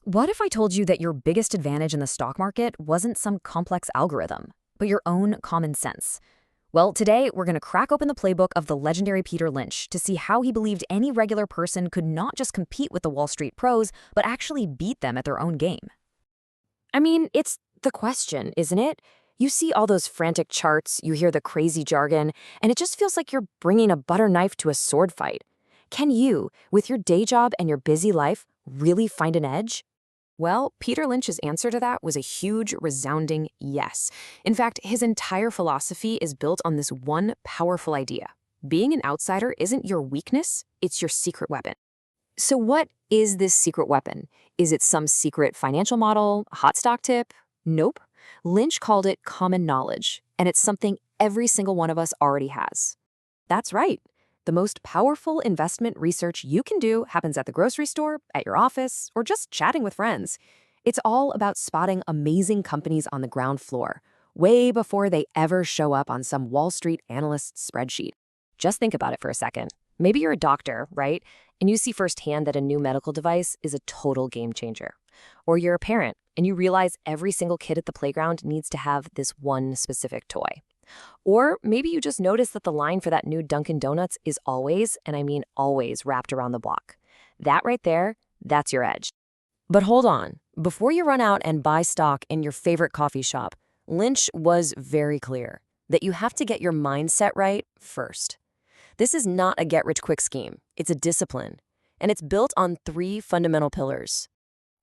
What if I told you that your biggest advantage in the stock market wasn't some complex algorithm, but your own common sense? Well, today we're going to crack open the playbook of the legendary Peter Lynch to see how he believed any regular person could not just compete with the Wall Street pros, but actually beat them at their own game. I mean, it's the question, isn't it? You see all those frantic charts, you hear the crazy jargon, and it just feels like you're bringing a butter knife to a sword fight. Can you, with your day job and your busy life, really find an edge? Well, Peter Lynch's answer to that was a huge, resounding yes. In fact, his entire philosophy is built on this one powerful idea. Being an outsider isn't your weakness, it's your secret weapon. So what is this secret weapon? Is it some secret financial model, a hot stock tip? Nope. Lynch called it common knowledge, and it's something every single one of us already has. That's right. The most powerful investment research you can do happens at the grocery store, at your office, or just chatting with friends. It's all about spotting amazing companies on the ground floor, way before they ever show up on some Wall Street analyst's spreadsheet. Just think about it for a second. Maybe you're a doctor, right? And you see firsthand that a new medical device is a total game changer. Or you're a parent, and you realize every single kid at the playground needs to have this one specific toy. Or maybe you just notice that the line for that new Dunkin' Donuts is always, and I mean always, wrapped around the block. That right there, that's your edge. But hold on. Before you run out and buy stock in your favorite coffee shop, Lynch was very clear that you have to get your mindset right first. This is not a get-rich-quick scheme. It's a discipline, and it's built on 3 fundamental pillars.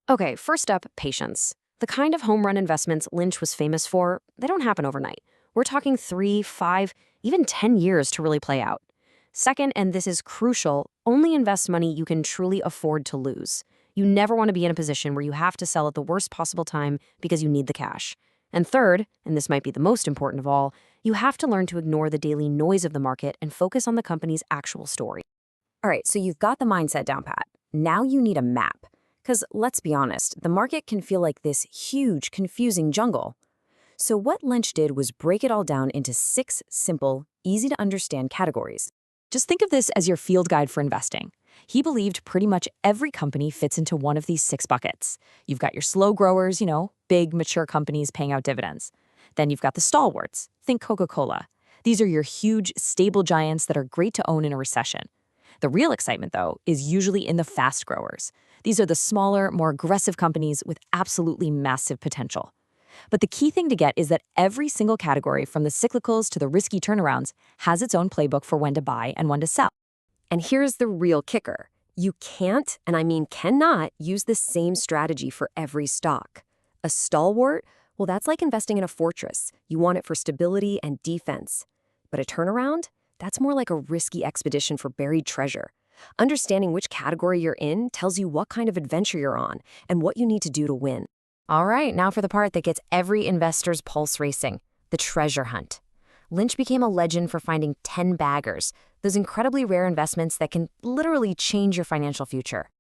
Okay, first up, patience. The kind of home run investments Lynch was famous for, they don't happen overnight. We're talking 3, 5, even 10 years to really play out. Second, and this is crucial, only invest money you can truly afford to lose. You never want to be in a position where you have to sell at the worst possible time because you need the cash. And third, and this might be the most important of all, you have to learn to ignore the daily noise of the market and focus on the company's actual story. All right, so you've got the mindset down pat. Now you need a map. Because let's be honest, the market can feel like this huge, confusing jungle. So what Lynch did was break it all down into 6 simple, easy-to-understand categories. Just think of this as your field guide for investing. He believed pretty much every company fits into one of these 6 buckets. You've got your slow growers, big, mature companies paying out dividends. Then you've got the stalwarts. Think Coca-Cola. These are your huge, stable giants that are great to own in a recession. The real excitement, though, is usually in the fast growers. These are the smaller, more aggressive companies with absolutely massive potential. But the key thing to get is that every single category, from the cyclicals to the risky turnarounds, has its own playbook for when to buy and when to sell. And here's the real kicker. You can't, and I mean cannot, use the same strategy for every stock. A stalwart, well, that's like investing in a fortress. You want it for stability and defense. But a turnaround? That's more like a risky expedition for buried treasure. Understanding which category you're in tells you what kind of adventure you're on and what you need to do to win. All right, now for the part that gets every investor's pulse racing, the treasure hunt. Lynch became a legend for finding Tenbaggers, those incredibly rare investments that can literally change your financial future.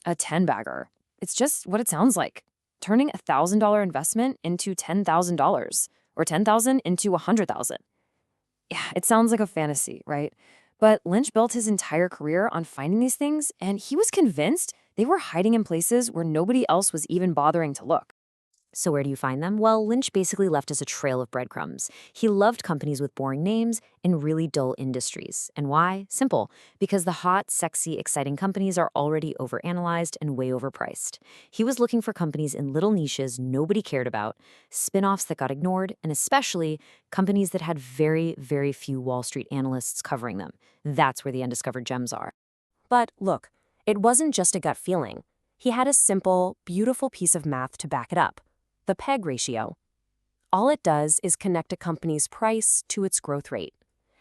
A Tenbagger. It's just what it sounds like. Turning a $1,000 investment into $10,000, or $10,000 into $100,000. Yeah, it sounds like a fantasy, right? But Lynch built his entire career on finding these things, and he was convinced they were hiding in places where nobody else was even bothering to look. So where do you find them? Well, Lynch basically left us a trail of breadcrumbs. He loved companies with boring names and really dull industries. And why? Simple. Because the hot, sexy, exciting companies are already overanalyzed and way overpriced. He was looking for companies in little niches nobody cared about, spin-offs that got ignored, and especially companies that had very, very few Wall Street analysts covering them. That's where the undiscovered gems are. But look, it wasn't just a gut feeling. He had a simple, beautiful piece of math to back it up. The PEG ratio. All it does is connect a company's price to its growth rate.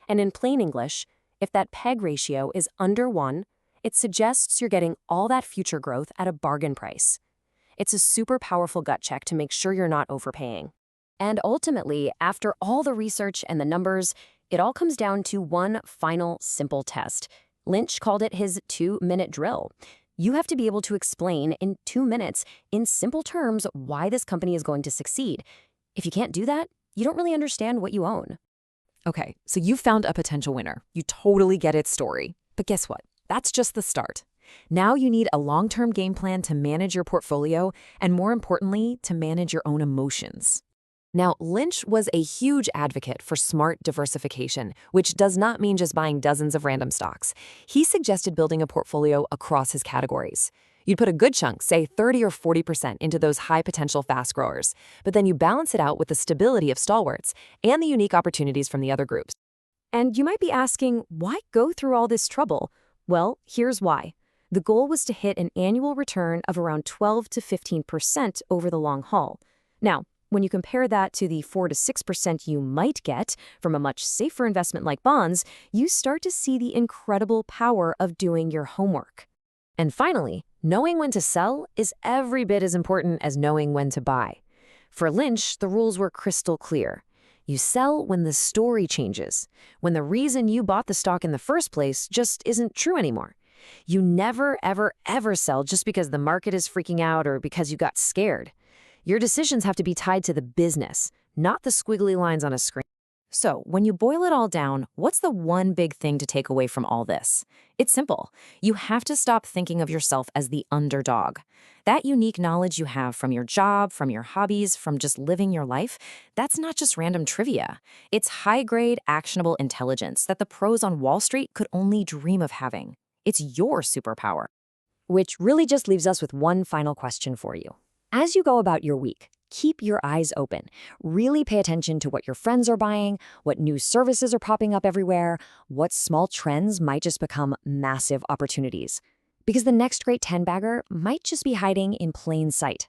And in plain English, if that PEG ratio is under 1, it suggests you're getting all that future growth at a bargain price. It's a super powerful gut check to make sure you're not overpaying. And ultimately, after all the research and the numbers, it all comes down to one final simple test. Lynch called it his 2-minute drill. You have to be able to explain in 2 minutes, in simple terms, why this company is going to succeed. If you can't do that, you don't really understand what you own. Okay, so you found a potential winner. You totally get its story. But guess what? That's just the start. Now you need a long-term game plan to manage your portfolio and, more importantly, to manage your own emotions. Now, Lynch was a huge advocate for smart diversification, which does not mean just buying dozens of random stocks. He suggested building a portfolio across his categories. You'd put a good chunk, say 30 or 40%, into those high-potential fast growers, but then you balance it out with the stability of stalwarts and the unique opportunities from the other groups. And you might be asking, why go through all this trouble? Well, here's why. The goal was to hit an annual return of around 12 to 15% over the long haul. Now, when you compare that to the 4 to 6% you might get from a much safer investment like bonds, you start to see the incredible power of doing your homework. And finally, knowing when to sell is every bit as important as knowing when to buy. For Lynch, the rules were crystal clear. You sell when the story changes, when the reason you bought the stock in the first place just isn't true anymore. You never, ever, ever sell just because the market is freaking out or because you got scared. Your decisions have to be tied to the business, not the squiggly lines on a screen. So, when you boil it all down, what's the one big thing to take away from all this? It's simple. You have to stop thinking of yourself as the underdog. That unique knowledge you have from your job, from your hobbies, from just living your life, that's not just random trivia. It's high-grade, actionable intelligence that the pros on Wall Street could only dream of having. It's your superpower. Which really just leaves us with one final question for you. As you go about your week, keep your eyes open. Really pay attention to what your friends are buying, what new services are popping up everywhere, what small trends might just become massive opportunities. Because the next great 10-bagger might just be hiding in plain sight.